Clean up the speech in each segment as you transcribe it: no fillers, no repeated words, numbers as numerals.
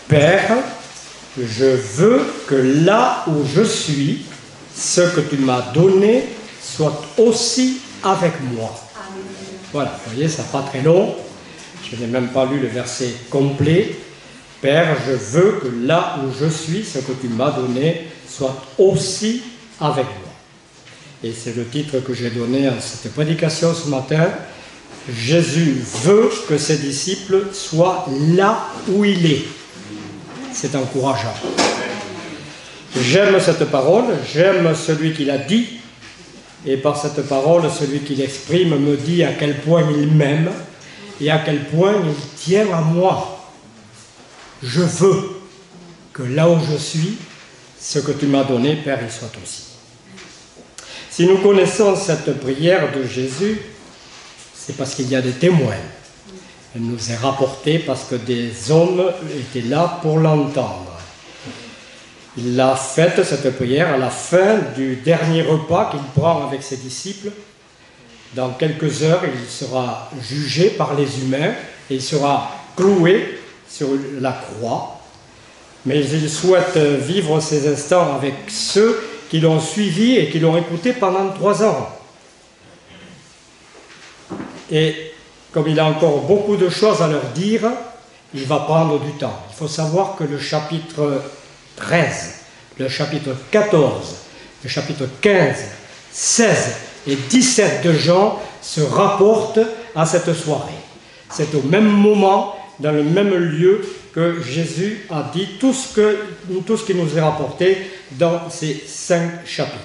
Père, je veux que là où je suis, ce que tu m'as donné soit aussi avec moi. Voilà, vous voyez, ça n'est pas très long. Je n'ai même pas lu le verset complet. Père, je veux que là où je suis, ce que tu m'as donné soit aussi avec moi. Et c'est le titre que j'ai donné à cette prédication ce matin. Jésus veut que ses disciples soient là où il est. C'est encourageant. J'aime cette parole, j'aime celui qui l'a dit, et par cette parole, celui qui l'exprime me dit à quel point il m'aime et à quel point il tient à moi. Je veux que là où je suis, ce que tu m'as donné, Père, il soit aussi. Si nous connaissons cette prière de Jésus, c'est parce qu'il y a des témoins. Elle nous est rapportée parce que des hommes étaient là pour l'entendre. Il a fait cette prière à la fin du dernier repas qu'il prend avec ses disciples. Dans quelques heures, il sera jugé par les humains et il sera cloué sur la croix. Mais il souhaite vivre ces instants avec ceux qui l'ont suivi et qui l'ont écouté pendant 3 ans. Et comme il a encore beaucoup de choses à leur dire, il va prendre du temps. Il faut savoir que le chapitre 13, le chapitre 14, le chapitre 15, 16 et 17 de Jean se rapportent à cette soirée. C'est au même moment, dans le même lieu, que Jésus a dit tout ce qui nous est rapporté dans ces 5 chapitres.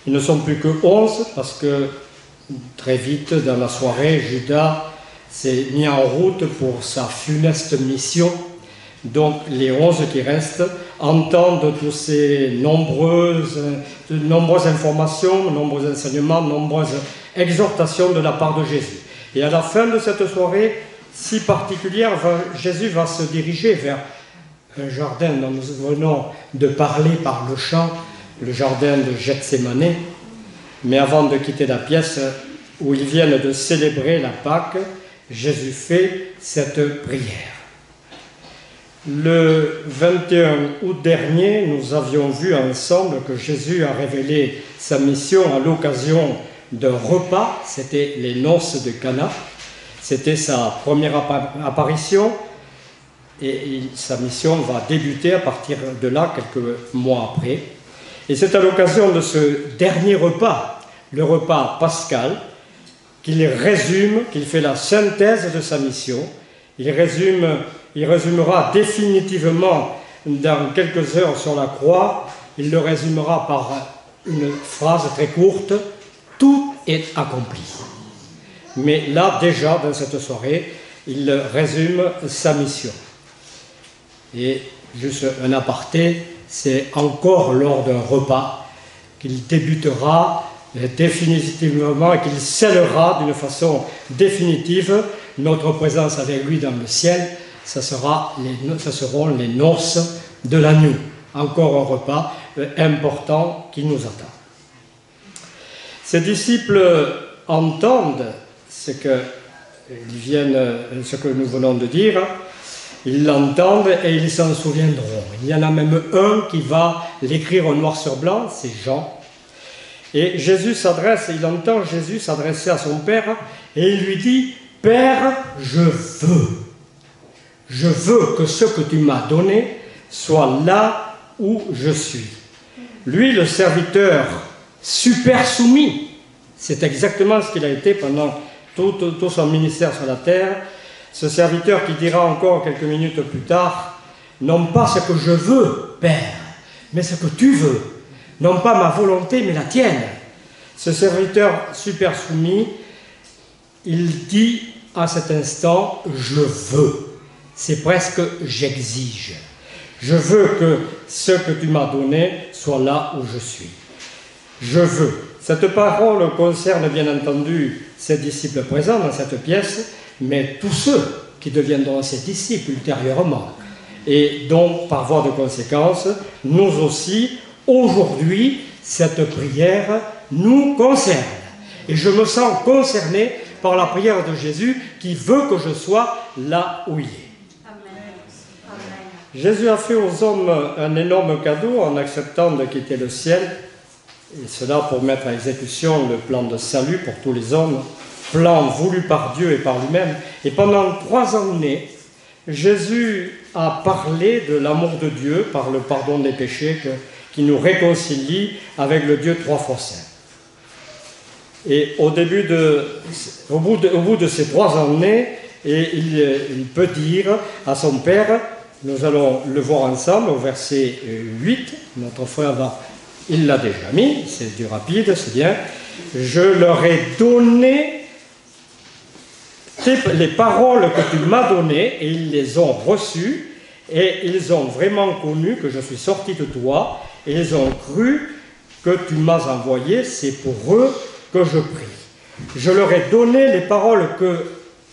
Ils ne sont plus que 11 parce que très vite, dans la soirée, Judas s'est mis en route pour sa funeste mission. Donc, les 11 qui restent entendent toutes ces nombreuses informations, nombreux enseignements, nombreuses exhortations de la part de Jésus. Et à la fin de cette soirée si particulière, Jésus va se diriger vers un jardin dont nous venons de parler par le chant, le jardin de Gethsémani. Mais avant de quitter la pièce où ils viennent de célébrer la Pâque, Jésus fait cette prière. Le 21 août dernier, nous avions vu ensemble que Jésus a révélé sa mission à l'occasion d'un repas, c'était les noces de Cana. C'était sa première apparition et sa mission va débuter à partir de là, quelques mois après. Et c'est à l'occasion de ce dernier repas, le repas pascal, qu'il résume, qu'il fait la synthèse de sa mission. Il résumera définitivement dans quelques heures sur la croix, il le résumera par une phrase très courte, « Tout est accompli ». Mais là, déjà, dans cette soirée, il résume sa mission. Et juste un aparté, c'est encore lors d'un repas qu'il débutera définitivement et qu'il scellera d'une façon définitive notre présence avec lui dans le ciel. Ce seront les noces de l'agneau. Encore un repas important qui nous attend. Ses disciples entendent ce que nous venons de dire, ils l'entendent et ils s'en souviendront. Il y en a même un qui va l'écrire au noir sur blanc, c'est Jean. Et il entend Jésus s'adresser à son Père et il lui dit « Père, je veux que ce que tu m'as donné soit là où je suis. » Lui, le serviteur super soumis, c'est exactement ce qu'il a été pendant tout son ministère sur la terre, ce serviteur qui dira encore quelques minutes plus tard, non pas ce que je veux, Père, mais ce que tu veux, non pas ma volonté, mais la tienne. Ce serviteur super soumis, il dit à cet instant, je veux, c'est presque j'exige. Je veux que ce que tu m'as donné soit là où je suis. Je veux. Cette parole concerne bien entendu ses disciples présents dans cette pièce, mais tous ceux qui deviendront ses disciples ultérieurement. Et donc, par voie de conséquence, nous aussi, aujourd'hui, cette prière nous concerne. Et je me sens concerné par la prière de Jésus qui veut que je sois là où il est. Amen. Jésus a fait aux hommes un énorme cadeau en acceptant de quitter le ciel, et cela pour mettre à exécution le plan de salut pour tous les hommes, plan voulu par Dieu et par lui-même. Et pendant 3 années, Jésus a parlé de l'amour de Dieu par le pardon des péchés qui nous réconcilie avec le Dieu 3 fois saint. Et au bout de ces 3 années, il peut dire à son Père, nous allons le voir ensemble au verset 8, notre frère il l'a déjà mis, c'est du rapide, c'est bien. Je leur ai donné les paroles que tu m'as données et ils les ont reçues et ils ont vraiment connu que je suis sorti de toi et ils ont cru que tu m'as envoyé, c'est pour eux que je prie. Je leur ai donné les paroles que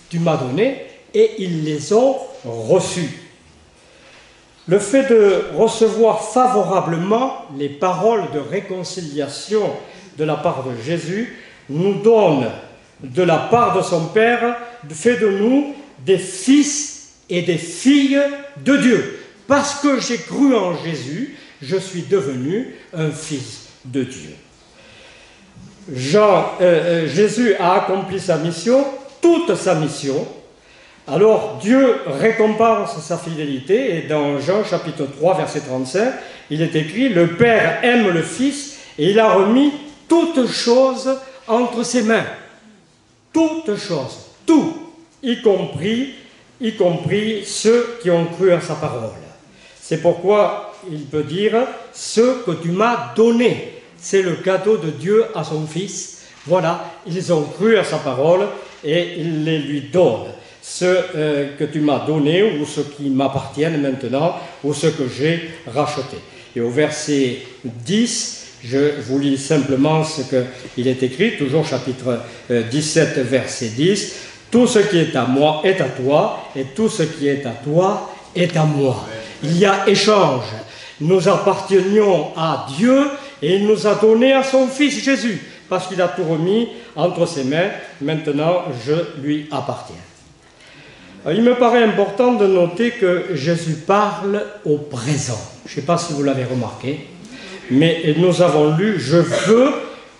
tu m'as données et ils les ont reçues. Le fait de recevoir favorablement les paroles de réconciliation de la part de Jésus nous donne de la part de son Père, fait de nous des fils et des filles de Dieu. Parce que j'ai cru en Jésus, je suis devenu un fils de Dieu. Jésus a accompli sa mission, toute sa mission. Alors Dieu récompense sa fidélité et dans Jean chapitre 3 verset 35, il est écrit « Le Père aime le Fils et il a remis toutes choses entre ses mains. » Toutes choses, tout, y compris ceux qui ont cru à sa parole. C'est pourquoi il peut dire « Ce que tu m'as donné ». C'est le cadeau de Dieu à son Fils. Voilà, ils ont cru à sa parole et il les lui donne. Ce que tu m'as donné ou ceux qui m'appartiennent maintenant ou ceux que j'ai rachetés. Et au verset 10, je vous lis simplement ce qu'il est écrit, toujours chapitre 17, verset 10. « Tout ce qui est à moi est à toi, et tout ce qui est à toi est à moi. » Il y a échange. Nous appartenions à Dieu et il nous a donné à son Fils Jésus, parce qu'il a tout remis entre ses mains. Maintenant, je lui appartiens. Il me paraît important de noter que Jésus parle au présent. Je ne sais pas si vous l'avez remarqué, mais nous avons lu « Je veux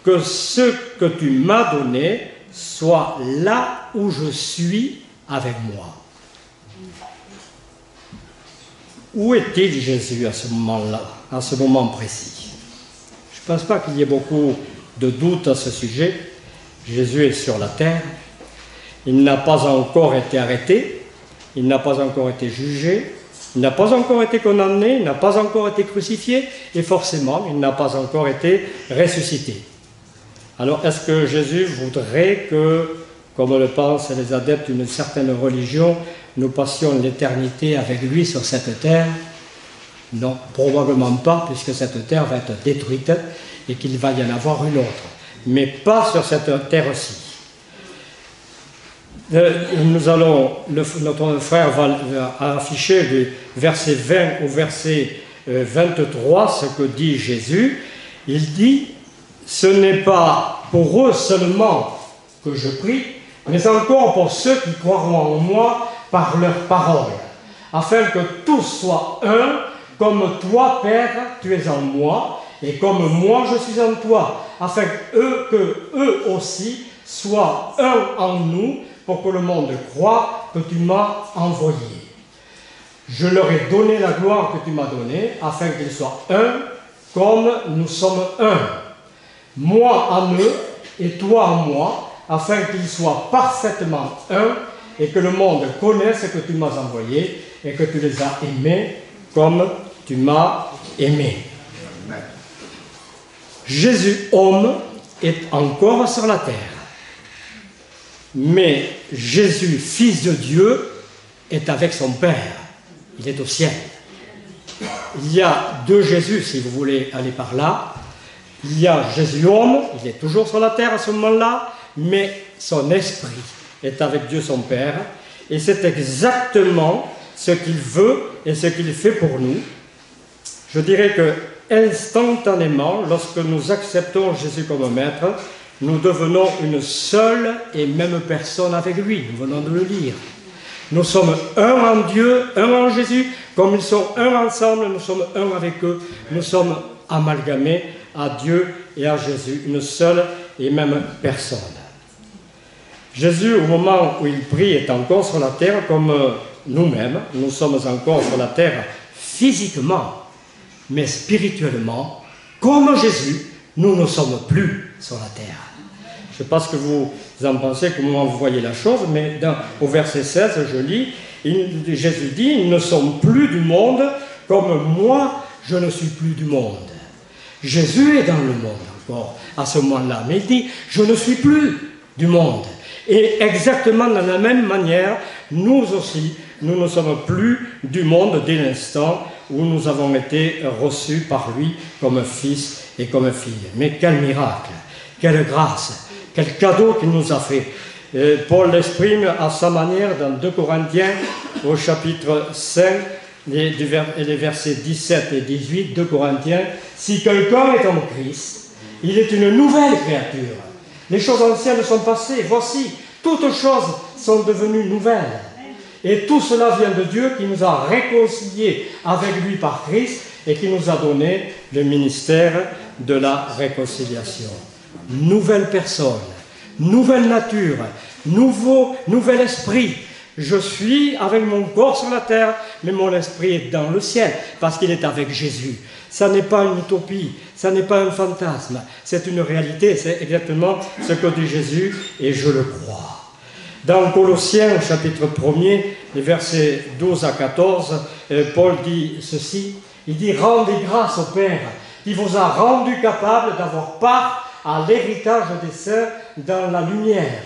que ce que tu m'as donné soit là où je suis avec moi. » Où est-il Jésus à ce moment-là, à ce moment précis? Je ne pense pas qu'il y ait beaucoup de doutes à ce sujet. Jésus est sur la terre. Il n'a pas encore été arrêté, il n'a pas encore été jugé, il n'a pas encore été condamné, il n'a pas encore été crucifié, et forcément, il n'a pas encore été ressuscité. Alors, est-ce que Jésus voudrait que, comme le pensent les adeptes d'une certaine religion, nous passions l'éternité avec lui sur cette terre? Non, probablement pas, puisque cette terre va être détruite et qu'il va y en avoir une autre. Mais pas sur cette terre-ci. Notre frère va afficher du verset 20 au verset 23 ce que dit Jésus. Il dit « Ce n'est pas pour eux seulement que je prie, mais encore pour ceux qui croiront en moi par leur parole, afin que tous soient un, comme toi, Père, tu es en moi, et comme moi je suis en toi, afin que eux aussi soient un en nous, pour que le monde croie que tu m'as envoyé. Je leur ai donné la gloire que tu m'as donnée, afin qu'ils soient un, comme nous sommes un. Moi en eux, et toi en moi, afin qu'ils soient parfaitement un, et que le monde connaisse que tu m'as envoyé, et que tu les as aimés comme tu m'as aimé. Jésus, homme, est encore sur la terre. Mais Jésus, fils de Dieu, est avec son Père. Il est au ciel. Il y a deux Jésus, si vous voulez aller par là. Il y a Jésus homme, il est toujours sur la terre à ce moment-là, mais son esprit est avec Dieu son Père. Et c'est exactement ce qu'il veut et ce qu'il fait pour nous. Je dirais que instantanément, lorsque nous acceptons Jésus comme maître, nous devenons une seule et même personne avec lui. Nous venons de le lire. Nous sommes un en Dieu, un en Jésus. Comme ils sont un ensemble, nous sommes un avec eux. Nous sommes amalgamés à Dieu et à Jésus, une seule et même personne. Jésus, au moment où il prie, est encore sur la terre comme nous-mêmes. Nous sommes encore sur la terre physiquement, mais spirituellement, comme Jésus, nous ne sommes plus sur la terre. Je ne sais pas ce que vous en pensez, comment vous voyez la chose, mais au verset 16, je lis, Jésus dit, ils ne sont plus du monde comme moi, je ne suis plus du monde. Jésus est dans le monde encore à ce moment-là, mais il dit, je ne suis plus du monde. Et exactement de la même manière, nous aussi, nous ne sommes plus du monde dès l'instant où nous avons été reçus par lui comme fils et comme fille. Mais quel miracle, quelle grâce, quel cadeau qu'il nous a fait. Paul l'exprime à sa manière dans 2 Corinthiens au chapitre 5 et les versets 17 et 18, 2 Corinthiens. Si quelqu'un est en Christ, il est une nouvelle créature. Les choses anciennes sont passées, voici, toutes choses sont devenues nouvelles. Et tout cela vient de Dieu qui nous a réconciliés avec lui par Christ et qui nous a donné le ministère de la réconciliation. Nouvelle personne, nouvelle nature, nouvel esprit. Je suis avec mon corps sur la terre, mais mon esprit est dans le ciel, parce qu'il est avec Jésus. Ça n'est pas une utopie, ça n'est pas un fantasme, c'est une réalité, c'est exactement ce que dit Jésus, et je le crois. Dans Colossiens, chapitre 1er, les versets 12 à 14, Paul dit ceci, il dit « Rendez grâce au Père, qui vous a rendu capable d'avoir part à l'héritage des saints dans la lumière,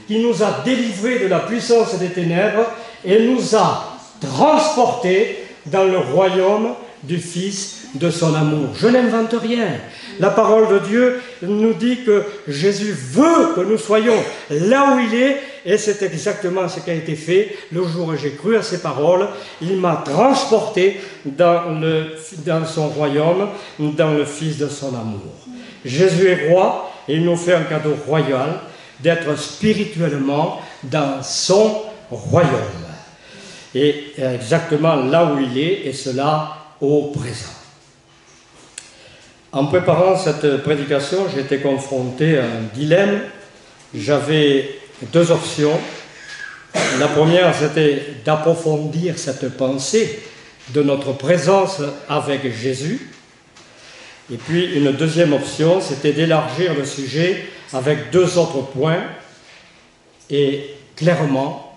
qui nous a délivrés de la puissance des ténèbres et nous a transportés dans le royaume du Fils de son amour. » Je n'invente rien. La parole de Dieu nous dit que Jésus veut que nous soyons là où il est, et c'est exactement ce qui a été fait. Le jour où j'ai cru à ses paroles, il m'a transporté dans son royaume, dans le Fils de son amour. Jésus est roi, et il nous fait un cadeau royal d'être spirituellement dans son royaume. Et exactement là où il est, et cela au présent. En préparant cette prédication, j'ai été confronté à un dilemme. J'avais deux options. La première, c'était d'approfondir cette pensée de notre présence avec Jésus. Et puis une deuxième option, c'était d'élargir le sujet avec deux autres points. Et clairement,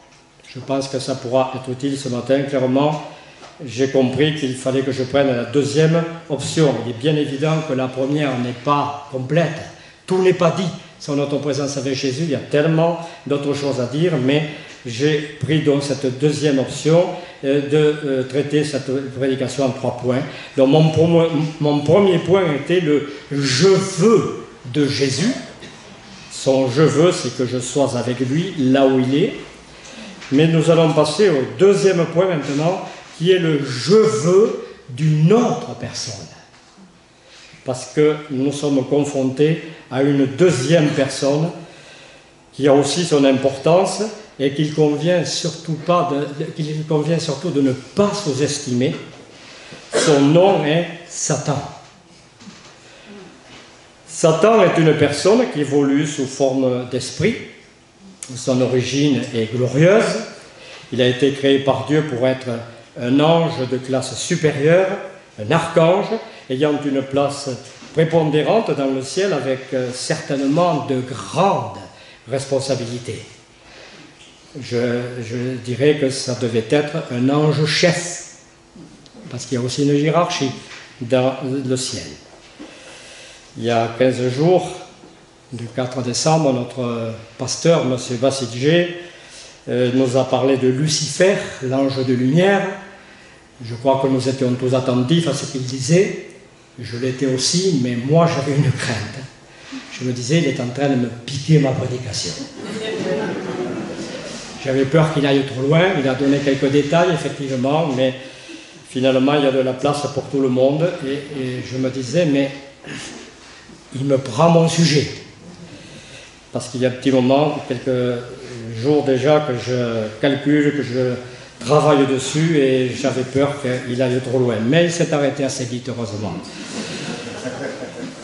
je pense que ça pourra être utile ce matin, clairement, j'ai compris qu'il fallait que je prenne la deuxième option. Il est bien évident que la première n'est pas complète. Tout n'est pas dit sur notre présence avec Jésus. Il y a tellement d'autres choses à dire, mais j'ai pris donc cette deuxième option de traiter cette prédication en 3 points. Donc mon premier point était le « je veux » de Jésus. Son « je veux », c'est que je sois avec lui, là où il est. Mais nous allons passer au deuxième point maintenant, qui est le « je veux » d'une autre personne. Parce que nous sommes confrontés à une deuxième personne qui a aussi son importance et qu'il convient surtout de ne pas sous-estimer. Son nom est Satan. Satan est une personne qui évolue sous forme d'esprit. Son origine est glorieuse. Il a été créé par Dieu pour être un ange de classe supérieure, un archange, ayant une place prépondérante dans le ciel avec certainement de grandes responsabilités. Je dirais que ça devait être un ange chef, parce qu'il y a aussi une hiérarchie dans le ciel. Il y a 15 jours, du 4 décembre, notre pasteur, M. Bassidjé, nous a parlé de Lucifer, l'ange de lumière. Je crois que nous étions tous attentifs à ce qu'il disait. Je l'étais aussi, mais moi j'avais une crainte. Je me disais, il est en train de me piquer ma prédication. J'avais peur qu'il aille trop loin. Il a donné quelques détails, effectivement, mais finalement il y a de la place pour tout le monde. Et je me disais, mais il me prend mon sujet. Parce qu'il y a un petit moment, quelques jours déjà que je calcule, que je travaille dessus, et j'avais peur qu'il aille trop loin. Mais il s'est arrêté assez vite, heureusement.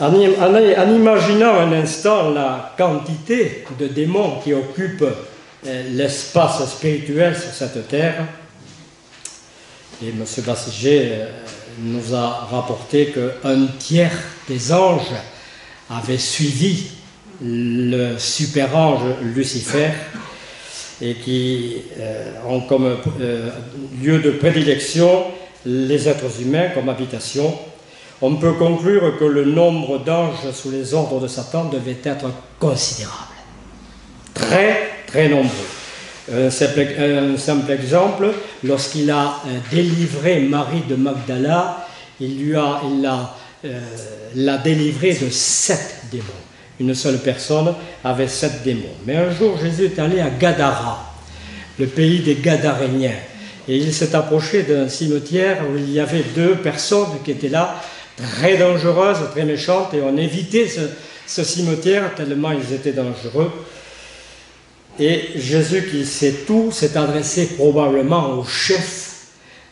En imaginant un instant la quantité de démons qui occupent l'espace spirituel sur cette terre, et M. Bassiger nous a rapporté qu'un tiers des anges avaient suivi le super-ange Lucifer, et qui ont comme lieu de prédilection les êtres humains comme habitation. On peut conclure que le nombre d'anges sous les ordres de Satan devait être considérable. Très, très nombreux. Un simple exemple, lorsqu'il a délivré Marie de Magdala, il l'a délivrée de 7 démons. Une seule personne avait 7 démons. Mais un jour, Jésus est allé à Gadara, le pays des Gadaréniens. Et il s'est approché d'un cimetière où il y avait 2 personnes qui étaient là, très dangereuses, très méchantes, et on évitait ce cimetière tellement ils étaient dangereux. Et Jésus, qui sait tout, s'est adressé probablement au chef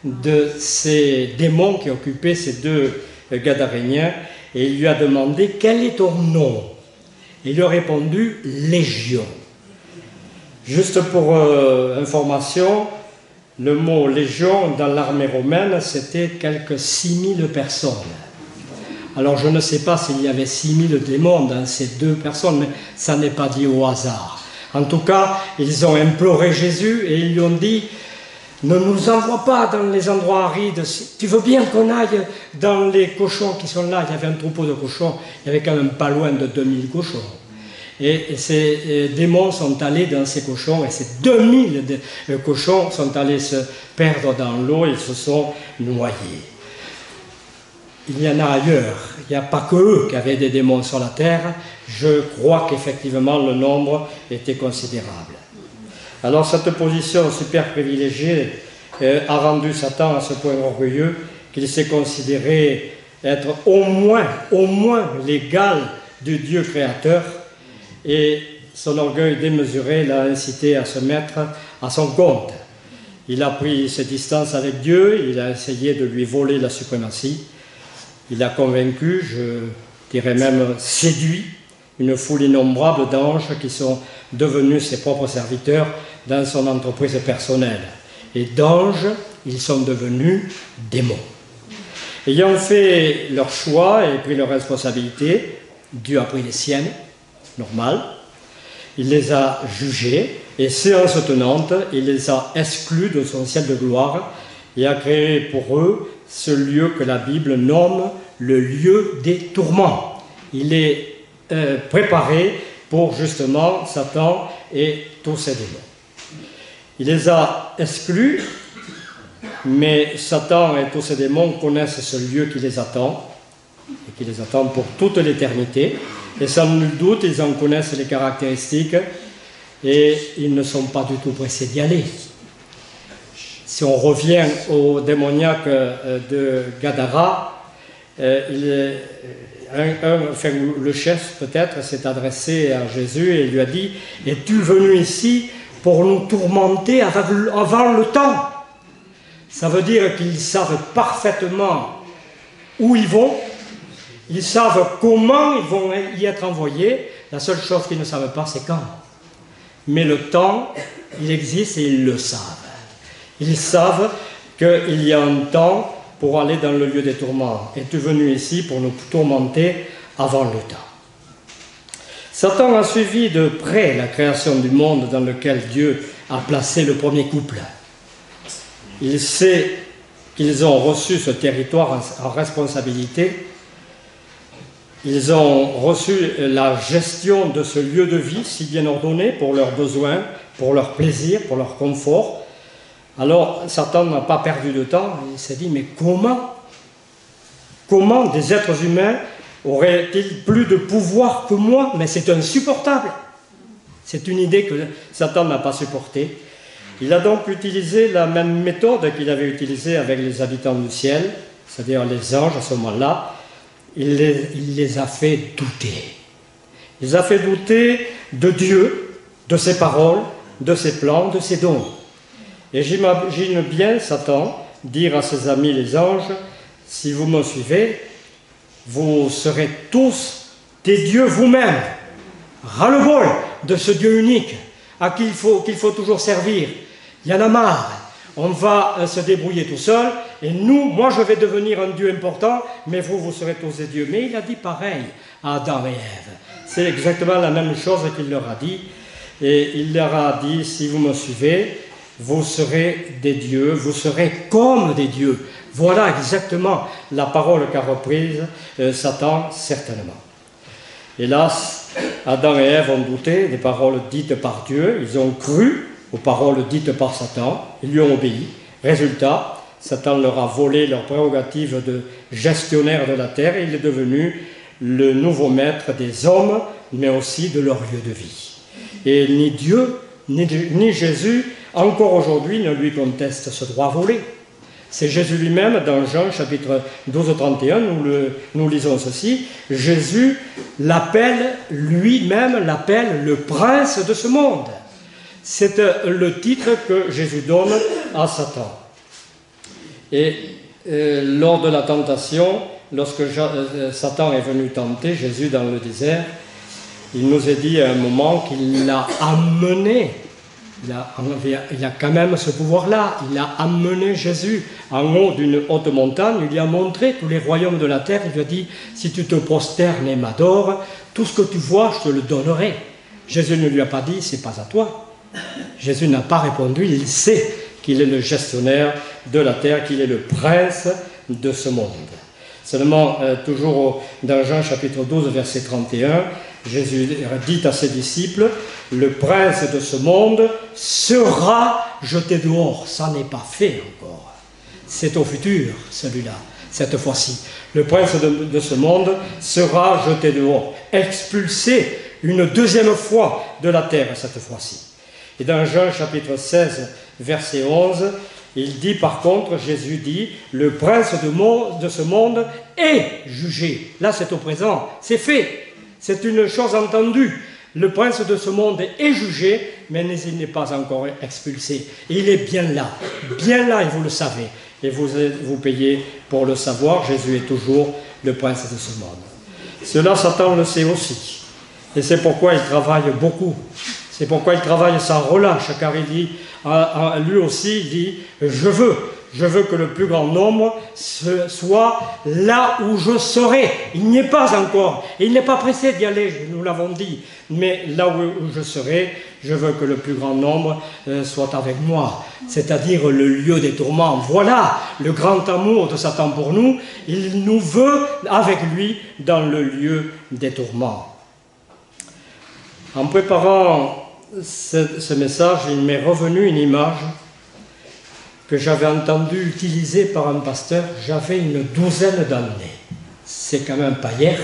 de ces démons qui occupaient ces 2 Gadaréniens, et il lui a demandé « Quel est ton nom ?» Il lui a répondu « Légion ». Juste pour information, le mot « légion » dans l'armée romaine, c'était quelques 6000 personnes. Alors je ne sais pas s'il y avait 6000 démons dans ces 2 personnes, mais ça n'est pas dit au hasard. En tout cas, ils ont imploré Jésus et ils lui ont dit « Ne nous envoie pas dans les endroits arides, tu veux bien qu'on aille dans les cochons qui sont là ?» Il y avait un troupeau de cochons, il y avait quand même pas loin de 2000 cochons. Et ces démons sont allés dans ces cochons, et ces 2000 cochons sont allés se perdre dans l'eau, ils se sont noyés. Il y en a ailleurs, il n'y a pas que eux qui avaient des démons sur la terre. Je crois qu'effectivement le nombre était considérable. Alors cette position super privilégiée a rendu Satan à ce point orgueilleux qu'il s'est considéré être au moins l'égal du Dieu créateur, et son orgueil démesuré l'a incité à se mettre à son compte. Il a pris ses distances avec Dieu, il a essayé de lui voler la suprématie. Il a convaincu, je dirais même séduit, une foule innombrable d'anges qui sont devenus ses propres serviteurs dans son entreprise personnelle. Et d'anges, ils sont devenus démons. Ayant fait leur choix et pris leurs responsabilités, Dieu a pris les siennes, normal. Il les a jugés et, séance tenante, il les a exclus de son ciel de gloire et a créé pour eux ce lieu que la Bible nomme le lieu des tourments. Il est préparé pour justement Satan et tous ses démons. Il les a exclus, mais Satan et tous ses démons connaissent ce lieu qui les attend, et qui les attend pour toute l'éternité, et sans nul doute ils en connaissent les caractéristiques, et ils ne sont pas du tout pressés d'y aller. Si on revient au démoniaque de Gadara, le chef peut-être s'est adressé à Jésus et lui a dit « Es-tu venu ici pour nous tourmenter avant le temps ?» Ça veut dire qu'ils savent parfaitement où ils vont, ils savent comment ils vont y être envoyés, la seule chose qu'ils ne savent pas c'est quand. Mais le temps, il existe et ils le savent. Ils savent qu'il y a un temps pour aller dans le lieu des tourments. Es-tu venu ici pour nous tourmenter avant le temps? Satan a suivi de près la création du monde dans lequel Dieu a placé le premier couple. Il sait qu'ils ont reçu ce territoire en responsabilité. Ils ont reçu la gestion de ce lieu de vie si bien ordonné pour leurs besoins, pour leur plaisir, pour leur confort. Alors Satan n'a pas perdu de temps, il s'est dit mais comment des êtres humains auraient-ils plus de pouvoir que moi? Mais c'est insupportable. C'est une idée que Satan n'a pas supportée. Il a donc utilisé la même méthode qu'il avait utilisée avec les habitants du ciel, c'est-à-dire les anges à ce moment-là. Il les a fait douter. Il les a fait douter de Dieu, de ses paroles, de ses plans, de ses dons. Et j'imagine bien Satan dire à ses amis les anges, si vous me suivez, vous serez tous des dieux vous-même. Ras-le-bol de ce Dieu unique à qui qu'il faut toujours servir. Il y en a marre. On va se débrouiller tout seul. Et moi je vais devenir un Dieu important, mais vous serez tous des dieux. Mais il a dit pareil à Adam et Ève. C'est exactement la même chose qu'il leur a dit. Et il leur a dit, si vous me suivez, vous serez des dieux, vous serez comme des dieux. Voilà exactement la parole qu'a reprise Satan, certainement. Hélas, Adam et Ève ont douté des paroles dites par Dieu, ils ont cru aux paroles dites par Satan, ils lui ont obéi. Résultat, Satan leur a volé leur prérogative de gestionnaire de la terre et il est devenu le nouveau maître des hommes, mais aussi de leur lieu de vie. Et ni Dieu, ni Jésus, encore aujourd'hui, ne lui contestent ce droit volé. C'est Jésus lui-même, dans Jean chapitre 12, 31, nous lisons ceci, Jésus l'appelle, lui-même l'appelle le prince de ce monde. C'est le titre que Jésus donne à Satan. Et lors de la tentation, lorsque Satan est venu tenter Jésus dans le désert, il nous est dit à un moment qu'il l'a amené. Il a quand même ce pouvoir-là. Il a amené Jésus en haut d'une haute montagne. Il lui a montré tous les royaumes de la terre. Il lui a dit, si tu te prosternes et m'adores, tout ce que tu vois, je te le donnerai. Jésus ne lui a pas dit, c'est pas à toi. Jésus n'a pas répondu. Il sait qu'il est le gestionnaire de la terre, qu'il est le prince de ce monde. Seulement, toujours dans Jean chapitre 12, verset 31, Jésus dit à ses disciples, le prince de ce monde sera jeté dehors. Ça n'est pas fait encore. C'est au futur, celui-là, cette fois-ci. Le prince de ce monde sera jeté dehors, expulsé une deuxième fois de la terre, cette fois-ci. Et dans Jean chapitre 16, verset 11, il dit par contre, Jésus dit, le prince de ce monde est jugé. Là, c'est au présent, c'est fait. C'est une chose entendue. Le prince de ce monde est jugé, mais il n'est pas encore expulsé. Il est bien là, et vous le savez. Et vous payez pour le savoir, Jésus est toujours le prince de ce monde. Cela, Satan le sait aussi. Et c'est pourquoi il travaille beaucoup. C'est pourquoi il travaille sans relâche, car il dit, lui aussi, il dit, je veux que le plus grand nombre soit là où je serai. Il n'y est pas encore. Il n'est pas pressé d'y aller, nous l'avons dit. Mais là où je serai, je veux que le plus grand nombre soit avec moi. C'est-à-dire le lieu des tourments. Voilà le grand amour de Satan pour nous. Il nous veut avec lui dans le lieu des tourments. En préparant ce message, il m'est revenu une image que j'avais entendu utiliser par un pasteur, j'avais une douzaine d'années. C'est quand même pas hier.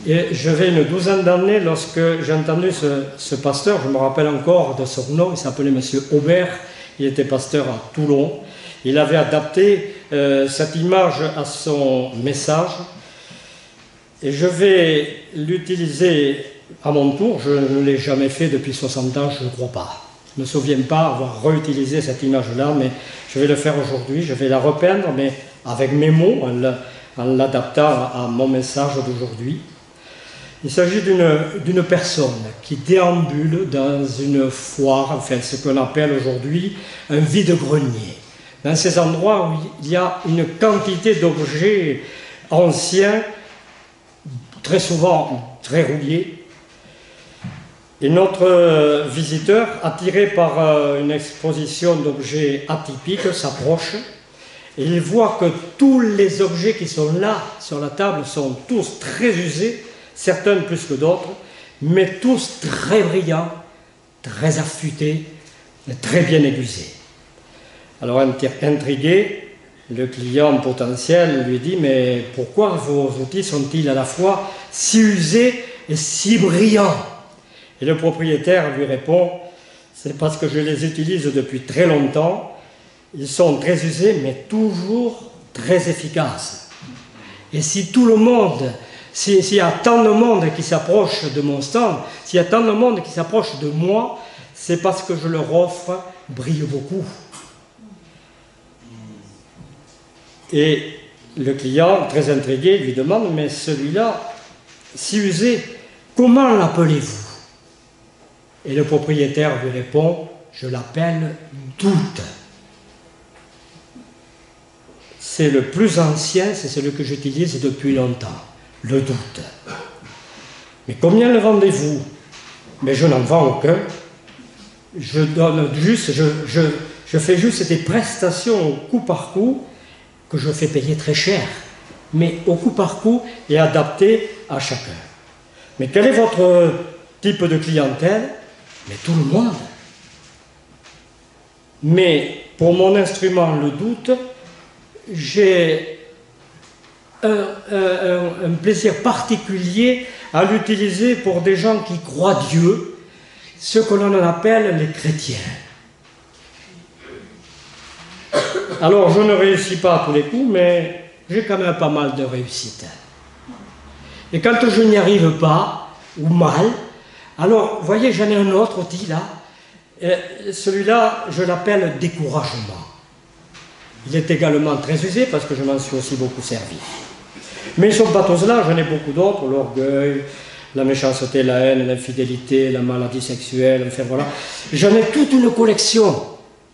Et j'avais une douzaine d'années lorsque j'ai entendu ce pasteur, je me rappelle encore de son nom, il s'appelait M. Aubert, il était pasteur à Toulon. Il avait adapté cette image à son message. Et je vais l'utiliser à mon tour, je ne l'ai jamais fait depuis 60 ans, je ne crois pas. Je ne me souviens pas avoir réutilisé cette image-là, mais je vais le faire aujourd'hui. Je vais la repeindre, mais avec mes mots, en l'adaptant à mon message d'aujourd'hui. Il s'agit d'une personne qui déambule dans une foire, enfin ce qu'on appelle aujourd'hui un vide-grenier. Dans ces endroits où il y a une quantité d'objets anciens, très souvent très rouillés. Et notre visiteur, attiré par une exposition d'objets atypiques, s'approche et il voit que tous les objets qui sont là sur la table sont tous très usés, certains plus que d'autres, mais tous très brillants, très affûtés, très bien aiguisés. Alors intrigué, le client potentiel lui dit « Mais pourquoi vos outils sont-ils à la fois si usés et si brillants ?» Et le propriétaire lui répond, c'est parce que je les utilise depuis très longtemps, ils sont très usés mais toujours très efficaces. Et si tout le monde, s'il y a tant de monde qui s'approche de mon stand, s'il y a tant de monde qui s'approche de moi, c'est parce que je leur offre brille beaucoup. Et le client, très intrigué, lui demande, mais celui-là, si usé, comment l'appelez-vous? Et le propriétaire lui répond, je l'appelle doute. C'est le plus ancien, c'est celui que j'utilise depuis longtemps, le doute. Mais combien le vendez-vous? Mais je n'en vends aucun. Je donne juste, je fais juste des prestations au coup par coup que je fais payer très cher, mais au coup par coup et adapté à chacun. Mais quel est votre type de clientèle? Mais tout le monde. Mais pour mon instrument, le doute, j'ai un plaisir particulier à l'utiliser pour des gens qui croient Dieu, ce que l'on appelle les chrétiens. Alors, je ne réussis pas à tous les coups, mais j'ai quand même pas mal de réussite. Et quand je n'y arrive pas, ou mal, alors, vous voyez, j'en ai un autre outil là. Celui-là, je l'appelle découragement. Il est également très usé parce que je m'en suis aussi beaucoup servi. Mais sur pathos-là, j'en ai beaucoup d'autres, l'orgueil, la méchanceté, la haine, l'infidélité, la maladie sexuelle, enfin voilà. J'en ai toute une collection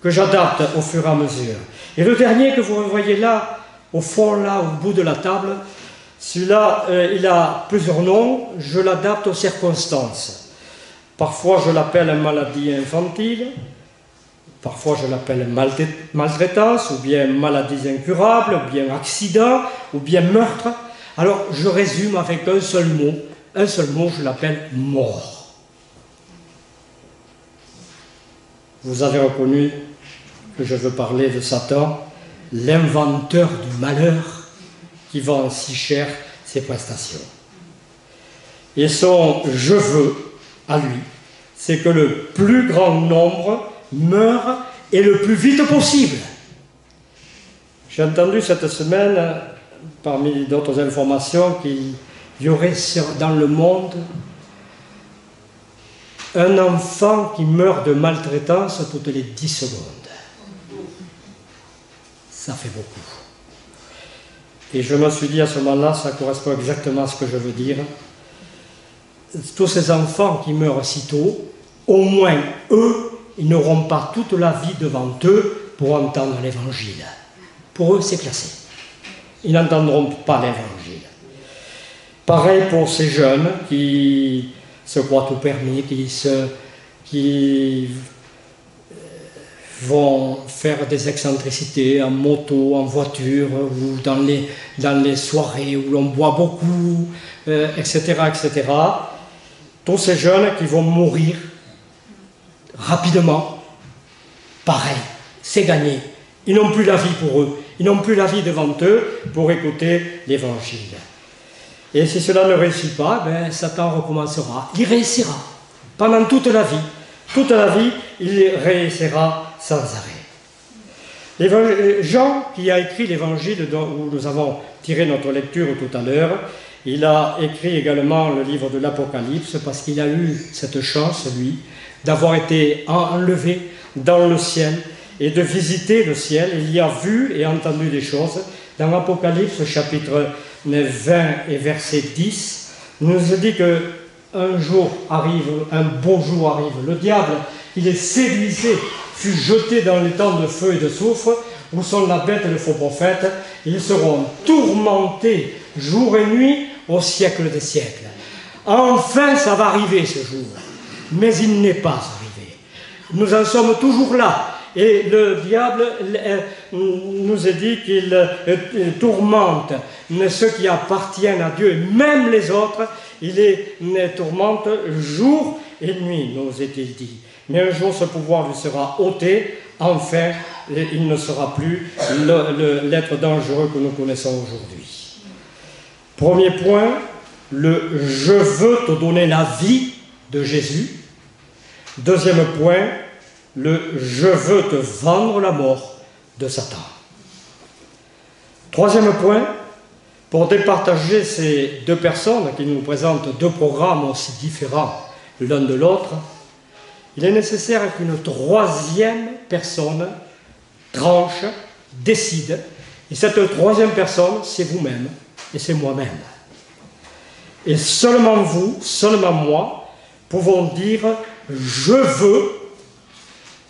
que j'adapte au fur et à mesure. Et le dernier que vous voyez là, au fond, là, au bout de la table, celui-là, il a plusieurs noms, je l'adapte aux circonstances. Parfois, je l'appelle maladie infantile, parfois, je l'appelle maltraitance, ou bien maladies incurables, ou bien accident, ou bien meurtre. Alors, je résume avec un seul mot, je l'appelle mort. Vous avez reconnu que je veux parler de Satan, l'inventeur du malheur qui vend si cher ses prestations. Et son « je veux » à lui, c'est que le plus grand nombre meure et le plus vite possible. J'ai entendu cette semaine, parmi d'autres informations, qu'il y aurait dans le monde un enfant qui meurt de maltraitance toutes les 10 secondes. Ça fait beaucoup. Et je me suis dit à ce moment-là, ça correspond exactement à ce que je veux dire. Tous ces enfants qui meurent si tôt, au moins eux, ils n'auront pas toute la vie devant eux pour entendre l'évangile. Pour eux, c'est classé. Ils n'entendront pas l'évangile. Pareil pour ces jeunes qui se croient tout permis, qui vont faire des excentricités en moto, en voiture, ou dans les soirées où l'on boit beaucoup, etc., etc. Tous ces jeunes qui vont mourir rapidement, pareil, c'est gagné. Ils n'ont plus la vie pour eux, ils n'ont plus la vie devant eux pour écouter l'évangile. Et si cela ne réussit pas, ben, Satan recommencera. Il réussira pendant toute la vie. Toute la vie, il réussira sans arrêt. Jean, qui a écrit l'évangile où nous avons tiré notre lecture tout à l'heure, il a écrit également le livre de l'Apocalypse parce qu'il a eu cette chance, lui, d'avoir été enlevé dans le ciel et de visiter le ciel. Il y a vu et entendu des choses. Dans l'Apocalypse, chapitre 20 et verset 10, nous dit qu'un jour arrive, un beau jour arrive. Le diable, il est séduisé, fut jeté dans les temps de feu et de soufre, où sont la bête et le faux prophète. Ils seront tourmentés jour et nuit au siècle des siècles. Enfin, ça va arriver ce jour. Mais il n'est pas arrivé. Nous en sommes toujours là. Et le diable nous a dit qu'il tourmente ceux qui appartiennent à Dieu, même les autres, il les tourmente jour et nuit, nous est-il dit. Mais un jour, ce pouvoir lui sera ôté, enfin, il ne sera plus l'être dangereux que nous connaissons aujourd'hui. Premier point, le « je veux te donner la vie » de Jésus. Deuxième point, le « je veux te vendre la mort » de Satan. Troisième point, pour départager ces deux personnes qui nous présentent deux programmes aussi différents l'un de l'autre, il est nécessaire qu'une troisième personne tranche, décide. Et cette troisième personne, c'est vous-même et c'est moi-même. Et seulement vous, seulement moi, pouvons dire « je veux ».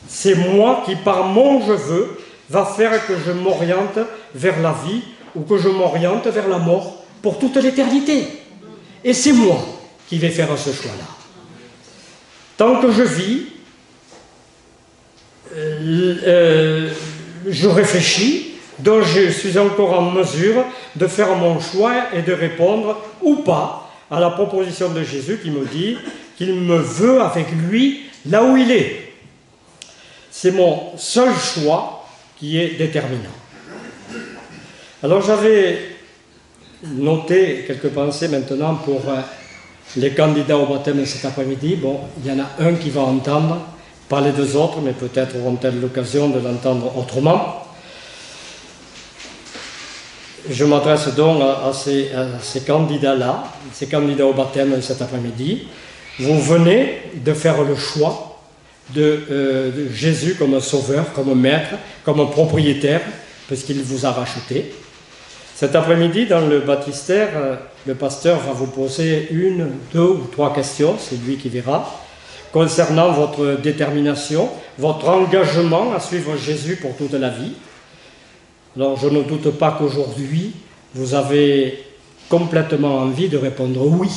C'est moi qui, par mon « je veux », va faire que je m'oriente vers la vie ou que je m'oriente vers la mort pour toute l'éternité. Et c'est moi qui vais faire ce choix-là. Tant que je vis, je réfléchis, donc je suis encore en mesure de faire mon choix et de répondre ou pas à la proposition de Jésus qui me dit qu'il me veut avec lui là où il est. C'est mon seul choix qui est déterminant. Alors j'avais noté quelques pensées maintenant pour les candidats au baptême cet après-midi. Bon, il y en a un qui va entendre, pas les deux autres, mais peut-être auront-elles l'occasion de l'entendre autrement. Je m'adresse donc à ces candidats-là, ces candidats au baptême cet après-midi. Vous venez de faire le choix de Jésus comme sauveur, comme maître, comme propriétaire, puisqu'il vous a racheté. Cet après-midi, dans le baptistère, le pasteur va vous poser 1, 2 ou 3 questions, c'est lui qui verra, concernant votre détermination, votre engagement à suivre Jésus pour toute la vie. Alors, je ne doute pas qu'aujourd'hui, vous avez complètement envie de répondre oui.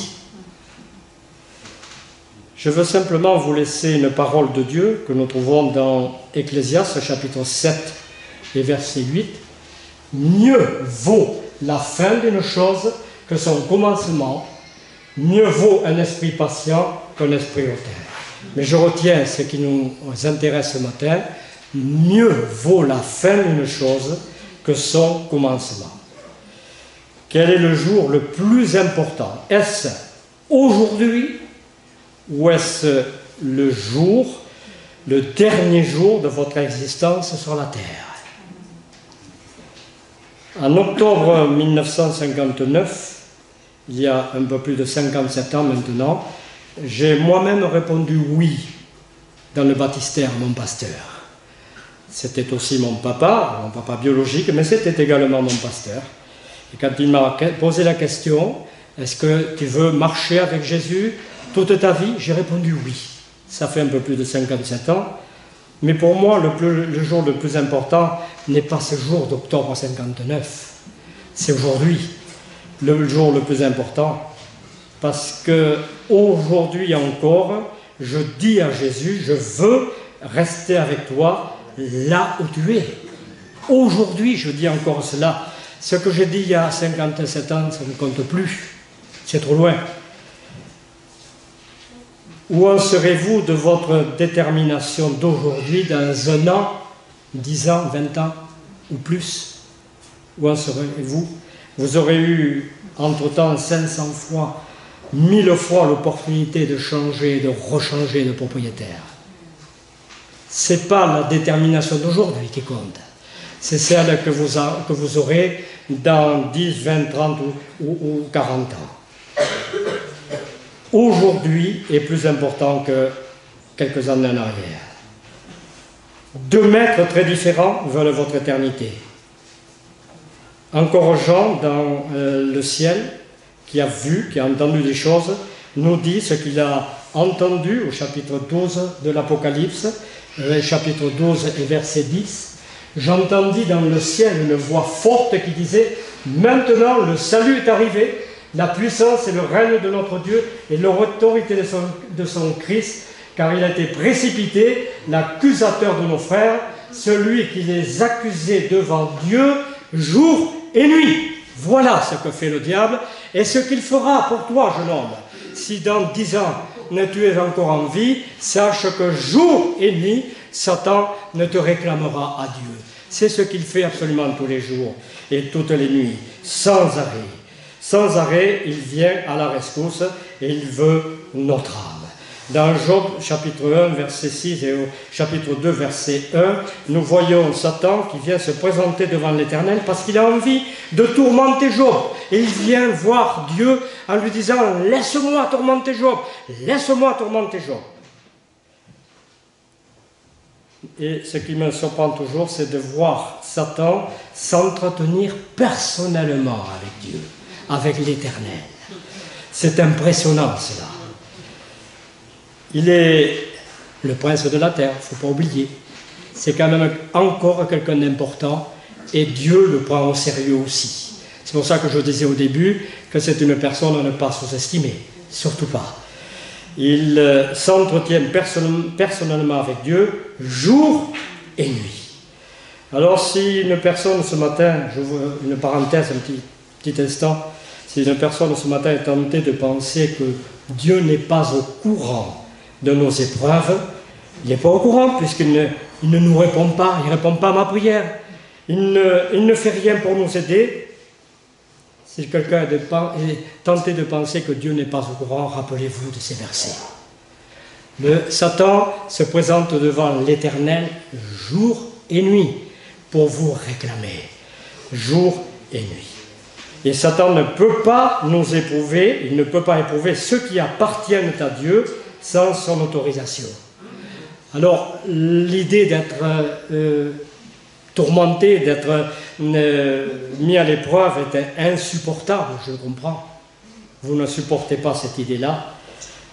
Je veux simplement vous laisser une parole de Dieu que nous trouvons dans Ecclésiaste, chapitre 7 et verset 8. « Mieux vaut la fin d'une chose que son commencement, mieux vaut un esprit patient qu'un esprit hautain. » Mais je retiens ce qui nous intéresse ce matin. Mieux vaut la fin d'une chose que son commencement. Quel est le jour le plus important? Est-ce aujourd'hui ou est-ce le jour, le dernier jour de votre existence sur la terre? En octobre 1959, il y a un peu plus de 57 ans maintenant, j'ai moi-même répondu oui dans le baptistère à mon pasteur. C'était aussi mon papa biologique, mais c'était également mon pasteur. Et quand il m'a posé la question, est-ce que tu veux marcher avec Jésus toute ta vie? J'ai répondu oui. Ça fait un peu plus de 57 ans. Mais pour moi, le jour le plus important n'est pas ce jour d'octobre 59. C'est aujourd'hui le jour le plus important. Parce que aujourd'hui encore, je dis à Jésus, je veux rester avec toi là où tu es. Aujourd'hui, je dis encore cela. Ce que j'ai dit il y a 57 ans, ça ne compte plus. C'est trop loin. Où en serez-vous de votre détermination d'aujourd'hui dans 1 an, 10 ans, 20 ans ou plus? Où en serez-vous? Vous aurez eu entre-temps 500 fois, 1000 fois l'opportunité de changer, de rechanger de propriétaire. Ce n'est pas la détermination d'aujourd'hui qui compte. C'est celle que vous aurez dans 10, 20, 30 ou 40 ans. Aujourd'hui est plus important que quelques années en arrière. 2 maîtres très différents veulent votre éternité. Encore Jean, dans le ciel, qui a vu, qui a entendu des choses, nous dit ce qu'il a entendu au chapitre 12 de l'Apocalypse, chapitre 12 et verset 10. J'entendis dans le ciel une voix forte qui disait « Maintenant le salut est arrivé, la puissance et le règne de notre Dieu et l'autorité de son Christ, car il a été précipité, l'accusateur de nos frères, celui qui les accusait devant Dieu jour et nuit. » Voilà ce que fait le diable et ce qu'il fera pour toi, jeune homme. Si dans 10 ans tu es encore en vie, sache que jour et nuit, Satan ne te réclamera à Dieu. C'est ce qu'il fait absolument tous les jours et toutes les nuits, sans arrêt. Sans arrêt, il vient à la rescousse et il veut notre âme. Dans Job, chapitre 1, verset 6 et au chapitre 2, verset 1, nous voyons Satan qui vient se présenter devant l'Éternel parce qu'il a envie de tourmenter Job. Et il vient voir Dieu en lui disant « Laisse-moi tourmenter Job, laisse-moi tourmenter Job. » Et ce qui me surprend toujours, c'est de voir Satan s'entretenir personnellement avec Dieu, avec l'Éternel. C'est impressionnant cela. Il est le prince de la terre, il ne faut pas oublier. C'est quand même encore quelqu'un d'important et Dieu le prend au sérieux aussi. C'est pour ça que je disais au début que c'est une personne à ne pas sous-estimer, surtout pas. Il s'entretient personnellement avec Dieu jour et nuit. Alors si une personne ce matin, j'ouvre une parenthèse un petit instant, si une personne ce matin est tentée de penser que Dieu n'est pas au courant de nos épreuves, il n'est pas au courant puisqu'il ne nous répond pas, il ne répond pas à ma prière, il ne fait rien pour nous aider. Si quelqu'un est tenté de penser que Dieu n'est pas au courant, rappelez-vous de ces versets. Satan se présente devant l'Éternel jour et nuit pour vous réclamer, jour et nuit. Et Satan ne peut pas nous éprouver, il ne peut pas éprouver ceux qui appartiennent à Dieu sans son autorisation. Alors, l'idée d'être tourmenté, d'être mis à l'épreuve était insupportable, je le comprends. Vous ne supportez pas cette idée-là.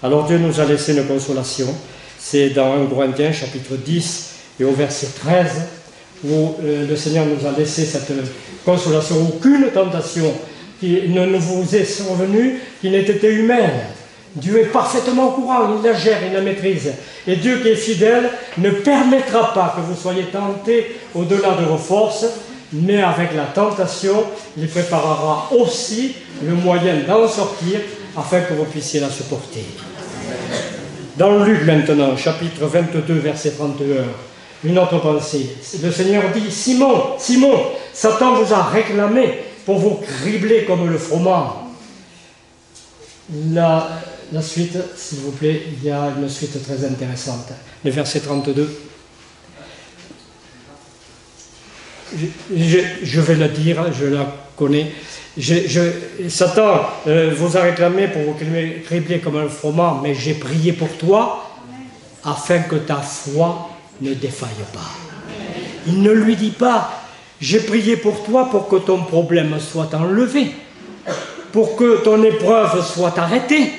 Alors Dieu nous a laissé une consolation. C'est dans 1 Corinthiens chapitre 10 et au verset 13 où le Seigneur nous a laissé cette consolation. Aucune tentation qui ne vous est survenue qui n'ait été humaine. Dieu est parfaitement au courant, il la gère, il la maîtrise. Et Dieu qui est fidèle ne permettra pas que vous soyez tentés au-delà de vos forces, mais avec la tentation, il préparera aussi le moyen d'en sortir afin que vous puissiez la supporter. Dans Luc maintenant, chapitre 22, verset 31, une autre pensée. Le Seigneur dit, Simon, Simon, Satan vous a réclamé pour vous cribler comme le froment. La suite, s'il vous plaît, il y a une suite très intéressante. Le verset 32. Je vais le dire, je la connais. Satan vous a réclamé pour vous cribler comme un froment, mais j'ai prié pour toi afin que ta foi ne défaille pas. Il ne lui dit pas, j'ai prié pour toi pour que ton problème soit enlevé, pour que ton épreuve soit arrêtée,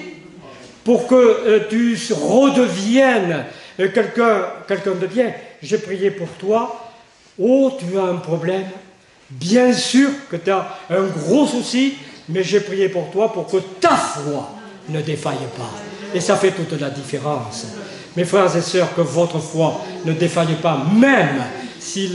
pour que tu redeviennes quelqu'un de bien. J'ai prié pour toi. Oh, tu as un problème. Bien sûr que tu as un gros souci, mais j'ai prié pour toi pour que ta foi ne défaille pas. Et ça fait toute la différence. Mes frères et sœurs, que votre foi ne défaille pas, même si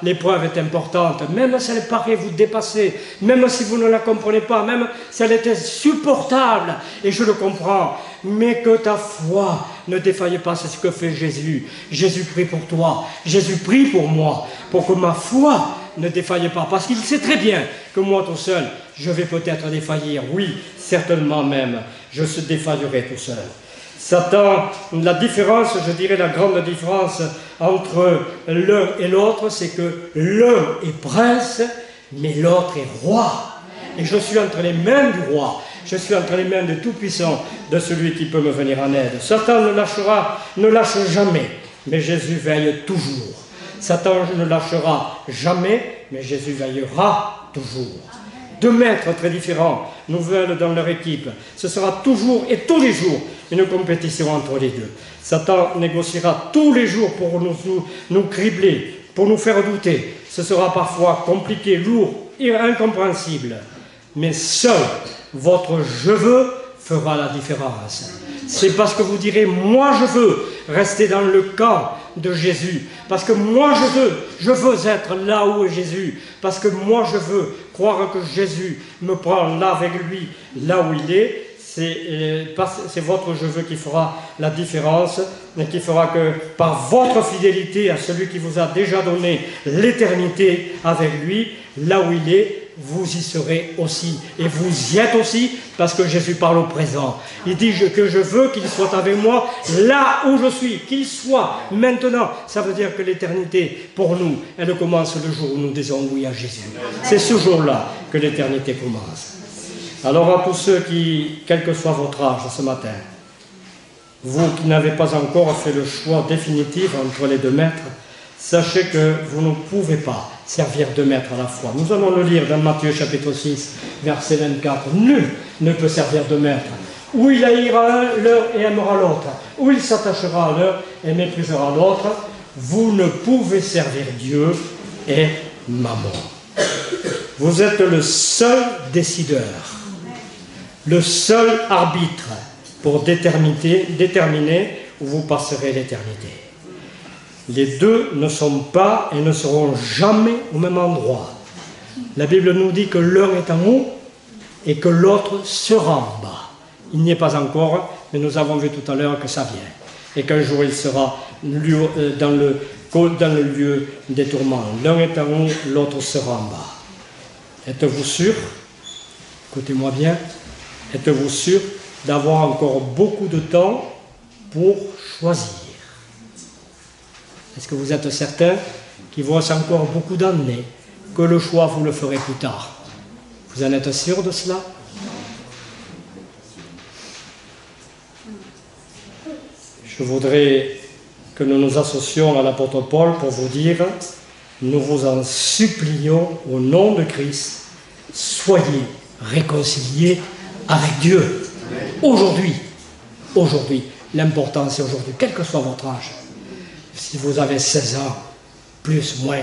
l'épreuve est importante, même si elle paraît vous dépasser, même si vous ne la comprenez pas, même si elle est insupportable, et je le comprends, mais que ta foi ne défaille pas, c'est ce que fait Jésus. Jésus prie pour toi, Jésus prie pour moi, pour que ma foi ne défaille pas, parce qu'il sait très bien que moi tout seul, je vais peut-être défaillir, oui, certainement même, je défaillerai tout seul. Satan, la différence, je dirais la grande différence entre l'un et l'autre, c'est que l'un est prince, mais l'autre est roi. Et je suis entre les mains du roi, je suis entre les mains de Tout-Puissant, de celui qui peut me venir en aide. Satan ne lâche jamais, mais Jésus veille toujours. Satan ne lâchera jamais, mais Jésus veillera toujours. Deux maîtres très différents nous veulent dans leur équipe. Ce sera toujours et tous les jours une compétition entre les deux. Satan négociera tous les jours pour nous cribler, pour nous faire douter. Ce sera parfois compliqué, lourd et incompréhensible. Mais seul votre « je veux » fera la différence. C'est parce que vous direz « moi je veux » rester dans le camp de Jésus. Parce que moi je veux être là où est Jésus. Parce que moi je veux croire que Jésus me prend là avec lui, là où il est. C'est votre je veux qui fera la différence et qui fera que par votre fidélité à celui qui vous a déjà donné l'éternité avec lui, là où il est, vous y serez aussi. Et vous y êtes aussi parce que Jésus parle au présent. Il dit que je veux qu'il soit avec moi là où je suis, qu'il soit maintenant. Ça veut dire que l'éternité, pour nous, elle commence le jour où nous disons oui à Jésus. C'est ce jour-là que l'éternité commence. Alors à tous ceux qui, quel que soit votre âge ce matin, vous qui n'avez pas encore fait le choix définitif entre les deux maîtres, sachez que vous ne pouvez pas servir deux maîtres à la fois. Nous allons le lire dans Matthieu chapitre 6, verset 24. Nul ne peut servir deux maîtres. Ou il haïra l'un et aimera l'autre, ou il s'attachera à l'un et méprisera l'autre. Vous ne pouvez servir Dieu et Mammon. Vous êtes le seul décideur, le seul arbitre pour déterminer où vous passerez l'éternité. Les deux ne sont pas et ne seront jamais au même endroit. La Bible nous dit que l'un est en haut et que l'autre sera en bas. Il n'y est pas encore, mais nous avons vu tout à l'heure que ça vient. Et qu'un jour il sera dans le lieu des tourments. L'un est en haut, l'autre sera en bas. Êtes-vous sûr, écoutez-moi bien, êtes-vous sûr d'avoir encore beaucoup de temps pour choisir? Est-ce que vous êtes certain qu'il vous reste encore beaucoup d'années, que le choix vous le ferez plus tard? Vous en êtes sûr de cela? Je voudrais que nous nous associons à l'apôtre Paul pour vous dire, nous vous en supplions au nom de Christ, soyez réconciliés avec Dieu. Aujourd'hui, l'important c'est aujourd'hui, quel que soit votre âge. Si vous avez 16 ans, plus, moins,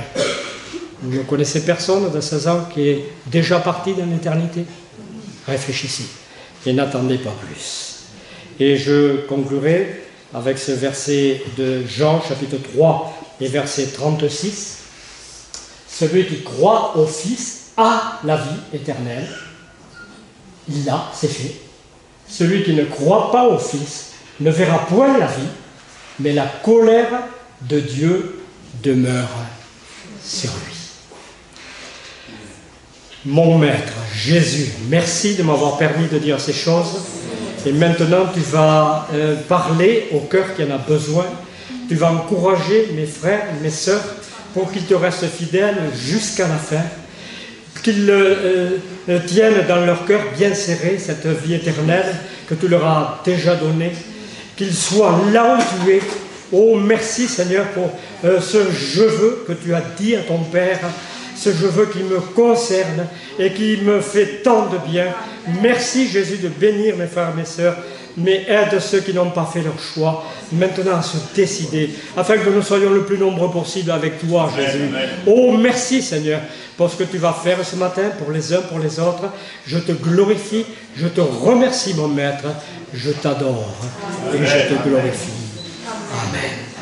vous ne connaissez personne de 16 ans qui est déjà parti dans l'éternité? Réfléchissez et n'attendez pas plus. Et je conclurai avec ce verset de Jean, chapitre 3, et verset 36. Celui qui croit au Fils a la vie éternelle. Il l'a, c'est fait. Celui qui ne croit pas au Fils ne verra point la vie, mais la colère de Dieu demeure sur lui. Mon Maître, Jésus, merci de m'avoir permis de dire ces choses. Et maintenant, tu vas parler au cœur qui en a besoin. Tu vas encourager mes frères, mes sœurs, pour qu'ils te restent fidèles jusqu'à la fin. Qu'ils tiennent dans leur cœur bien serré cette vie éternelle que tu leur as déjà donnée. Qu'ils soient là où tu es. Oh, merci Seigneur pour ce je veux que tu as dit à ton Père. Ce je veux qui me concerne et qui me fait tant de bien. Merci Jésus de bénir mes frères et mes sœurs, mais aide ceux qui n'ont pas fait leur choix maintenant à se décider, afin que nous soyons le plus nombreux possible avec toi Jésus. Oh merci Seigneur pour ce que tu vas faire ce matin pour les uns, pour les autres. Je te glorifie, je te remercie mon Maître, je t'adore et je te glorifie. Amen.